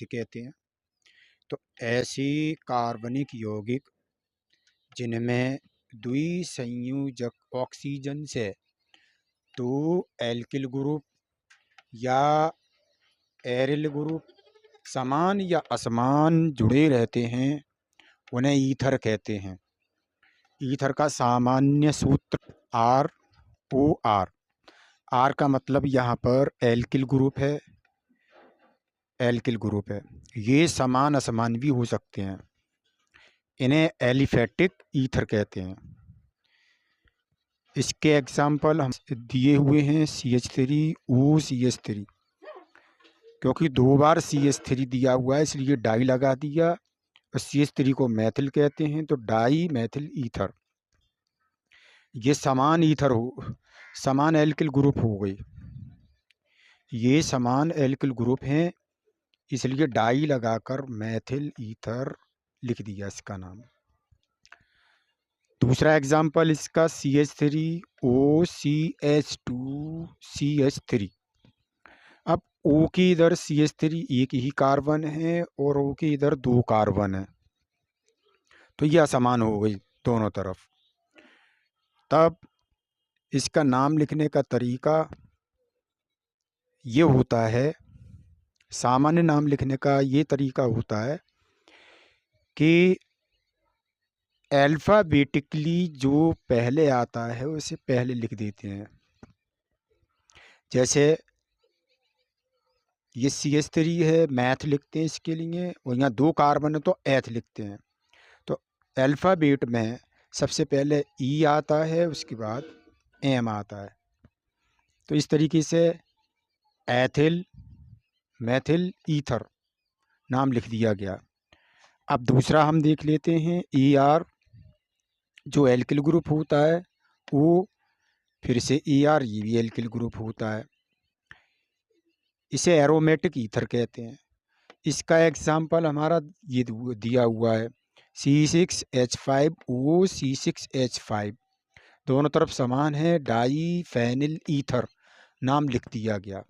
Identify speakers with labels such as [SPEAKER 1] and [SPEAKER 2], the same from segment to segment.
[SPEAKER 1] कहते हैं। तो ऐसे कार्बनिक यौगिक जिनमें द्विसंयोजक ऑक्सीजन से तो एल्किल ग्रुप या एरिल ग्रुप समान या असमान जुड़े रहते हैं, उन्हें ईथर कहते हैं। ईथर का सामान्य सूत्र ROR। आर का मतलब यहाँ पर एल्किल ग्रुप है, एल्किल ग्रुप है। ये समान असमान भी हो सकते हैं, इन्हें एलिफेटिक ईथर कहते हैं। इसके एग्जाम्पल हम दिए हुए हैं CH3OCH3, क्योंकि 2 बार CH3 दिया हुआ है इसलिए डाई लगा दिया, और CH3 को मैथिल कहते हैं तो डाई मैथिल ईथर। ये समान ईथर हो, समान एल्किल ग्रुप हो गई। ये समान एल्किल ग्रुप हैं, इसलिए डाई लगाकर मैथिल ईथर लिख दिया इसका नाम। दूसरा एग्जाम्पल इसका CH3OCH2CH3। अब O की इधर CH3 एक ही कार्बन है और O की इधर 2 कार्बन है, तो ये असमान हो गई दोनों तरफ। तब इसका नाम लिखने का तरीका ये होता है, सामान्य नाम लिखने का ये तरीका होता है कि अल्फ़ाबेटिकली जो पहले आता है उसे पहले लिख देते हैं। जैसे ये CH3 है, मैथ लिखते हैं इसके लिए, और यहाँ 2 कार्बन है तो एथ लिखते हैं। तो अल्फ़ाबेट में सबसे पहले E आता है, उसके बाद M आता है। तो इस तरीके से एथिल मैथिल ईथर नाम लिख दिया गया। अब दूसरा हम देख लेते हैं ER, जो एल्किल ग्रुप होता है, वो फिर से ER, ये भी एल्किल ग्रुप होता है। इसे एरोमेटिक ईथर कहते हैं। इसका एग्जाम्पल हमारा ये दिया हुआ है C6H5OC6H5, दोनों तरफ समान है, डाई फेनिल ईथर नाम लिख दिया गया।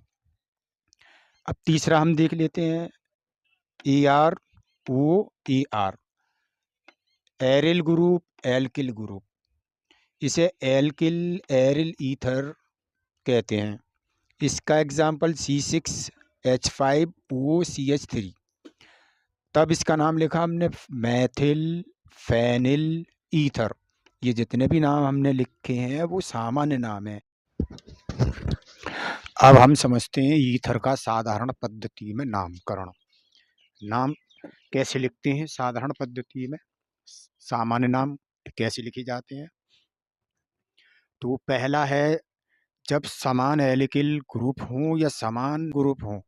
[SPEAKER 1] अब तीसरा हम देख लेते हैं AROAR, aryl group alkyl group, इसे एल्किल एरिल ईथर कहते हैं। इसका एग्जाम्पल C6H5OCH3। तब इसका नाम लिखा हमने मैथिल फेनिल ईथर। ये जितने भी नाम हमने लिखे हैं वो सामान्य नाम है। अब हम समझते हैं ईथर का साधारण पद्धति में नामकरण। नाम कैसे लिखते हैं साधारण पद्धति में, सामान्य नाम कैसे लिखे जाते हैं। तो पहला है, जब समान एल्किल ग्रुप हों या समान ग्रुप हों,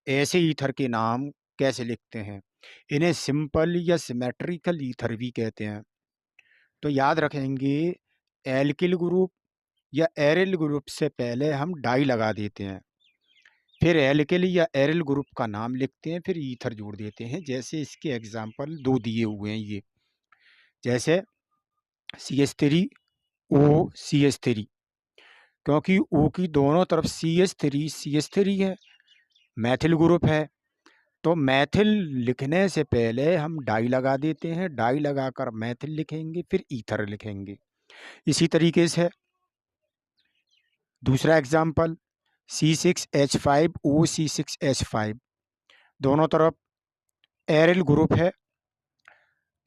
[SPEAKER 1] ऐसे ईथर के नाम कैसे लिखते हैं। इन्हें सिंपल या सिमेट्रिकल ईथर भी कहते हैं। तो याद रखेंगे, एल्किल ग्रुप या एरिल ग्रुप से पहले हम डाई लगा देते हैं, फिर एल्किल या एरिल ग्रुप का नाम लिखते हैं, फिर ईथर जोड़ देते हैं। जैसे इसके एग्जाम्पल 2 दिए हुए हैं ये, जैसे CH3OCH3, क्योंकि O की दोनों तरफ CH3 है, मैथिल ग्रुप है, तो मैथिल लिखने से पहले हम डाई लगा देते हैं, डाई लगाकर मैथिल लिखेंगे, फिर ईथर लिखेंगे। इसी तरीके से दूसरा एग्जाम्पल C6H5OC6H5, दोनों तरफ एरिल ग्रुप है,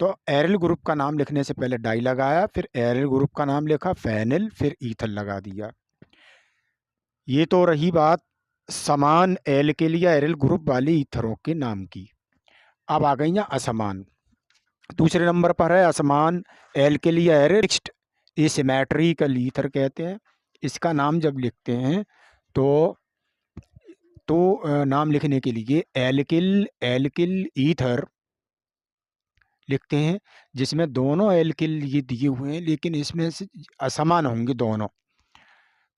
[SPEAKER 1] तो एरिल ग्रुप का नाम लिखने से पहले डाई लगाया, फिर एरिल ग्रुप का नाम लिखा फेनिल, फिर ईथर लगा दिया। ये तो रही बात समान एल्किल या एरिल ग्रुप वाले ईथरों के नाम की। अब आ गई असमान। दूसरे नंबर पर है असमान एल्किल या एरिल, ये सिमेट्रिकल ईथर कहते हैं। इसका नाम जब लिखते हैं तो नाम लिखने के लिए एल्किल ईथर लिखते हैं, जिसमें दोनों एल्किल ये दिए हुए हैं, लेकिन इसमें से असमान होंगे दोनों।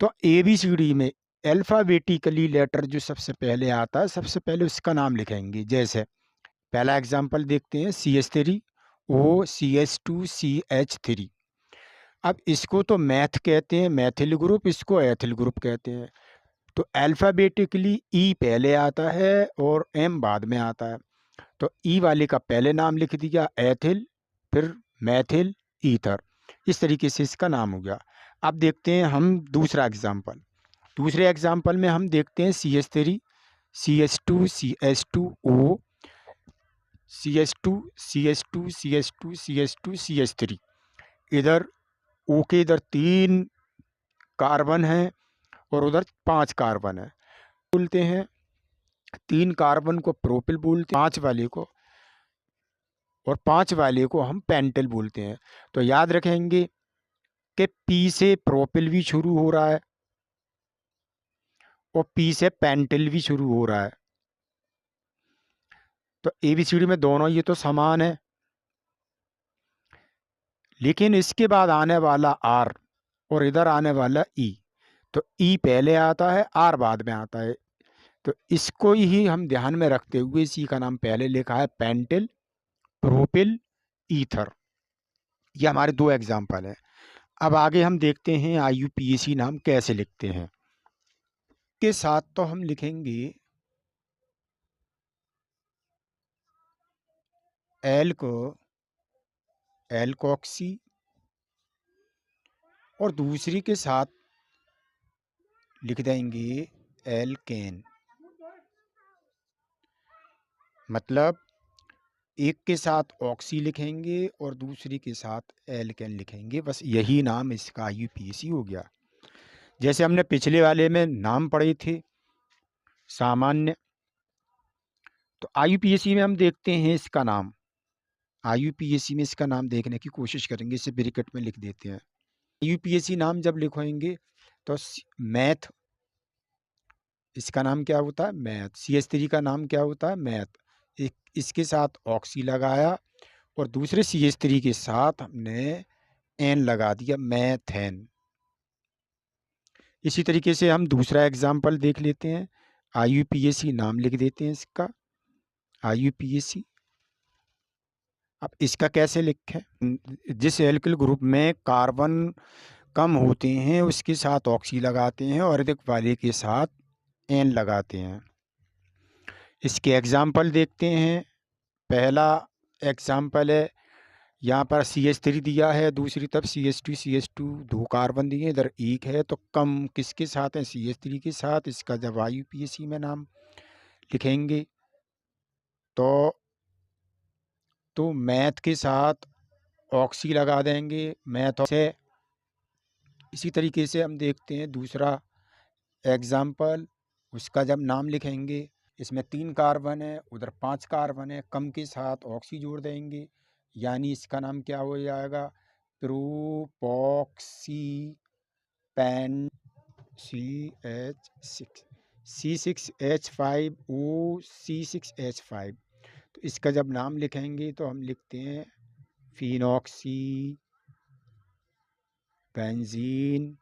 [SPEAKER 1] तो ABCD में अल्फ़ाबेटिकली लेटर जो सबसे पहले आता है, सबसे पहले उसका नाम लिखेंगे। जैसे पहला एग्जाम्पल देखते हैं CH3OCH2CH3। अब इसको तो मैथ कहते हैं, मैथिल ग्रुप, इसको एथिल ग्रुप कहते हैं। तो अल्फ़ाबेटिकली ई पहले आता है और एम बाद में आता है। तो ई वाले का पहले नाम लिख दिया एथिल, फिर मैथिल, ईथर, इस तरीके से इसका नाम हो गया। अब देखते हैं हम दूसरा एग्जाम्पल। दूसरे एग्जाम्पल में हम देखते हैं CH3, CH2, CH2O, CH2, CH2, CH2, CH2, CH3। इधर O के इधर 3 कार्बन हैं और उधर 5 कार्बन है। बोलते हैं 3 कार्बन को प्रोपिल बोलते हैं, 5 वाले को, और 5 वाले को हम पेंटिल बोलते हैं। तो याद रखेंगे कि P से प्रोपिल भी शुरू हो रहा है और P से पेंटिल भी शुरू हो रहा है। तो ABCD में दोनों ये तो समान है, लेकिन इसके बाद आने वाला R और इधर आने वाला E, तो E पहले आता है, R बाद में आता है। तो इसको ही हम ध्यान में रखते हुए इसी का नाम पहले लिखा है पेंटिल, प्रोपिल, ईथर। ये हमारे 2 एग्जाम्पल हैं। अब आगे हम देखते हैं IUPAC नाम कैसे लिखते हैं। के साथ तो हम लिखेंगे एल को एल्कोक्सी और दूसरी के साथ लिख देंगे एल्केन। मतलब एक के साथ ऑक्सी लिखेंगे और दूसरी के साथ एल्केन लिखेंगे, बस यही नाम इसका IUPAC हो गया। जैसे हमने पिछले वाले में नाम पढ़े थे सामान्य, तो IUPAC में हम देखते हैं इसका नाम। IUPAC में इसका नाम देखने की कोशिश करेंगे, इसे ब्रैकेट में लिख देते हैं। IUPAC नाम जब लिखेंगे तो मैथ, इसका नाम क्या होता है मैथ। CH3 का नाम क्या होता है मैथ। इसके साथ ऑक्सी लगाया और दूसरे CH3 के साथ हमने एन लगा दिया, मैथेन। इसी तरीके से हम दूसरा एग्जाम्पल देख लेते हैं। IUPAC नाम लिख देते हैं इसका, IUPAC। अब इसका कैसे लिखें, जिस एल्किल ग्रुप में कार्बन कम होते हैं उसके साथ ऑक्सी लगाते हैं और अधिक वाले के साथ एन लगाते हैं। इसके एग्जाम्पल देखते हैं। पहला एग्जाम्पल है, यहाँ पर CH3 दिया है, दूसरी तरफ CH2 2 कार्बन दिए, इधर एक है, तो कम किसके साथ है CH3 के साथ। इसका जब IUPAC में नाम लिखेंगे तो मैथ के साथ ऑक्सी लगा देंगे, मैथ से। इसी तरीके से हम देखते हैं दूसरा एग्जाम्पल, उसका जब नाम लिखेंगे, इसमें 3 कार्बन है, उधर 5 कार्बन है, कम के साथ ऑक्सी जोड़ देंगे, यानी इसका नाम क्या हो जाएगा प्रोपॉक्सी पेन C6H5O C6H5। तो इसका जब नाम लिखेंगे तो हम लिखते हैं फिनॉक्सी बेंजीन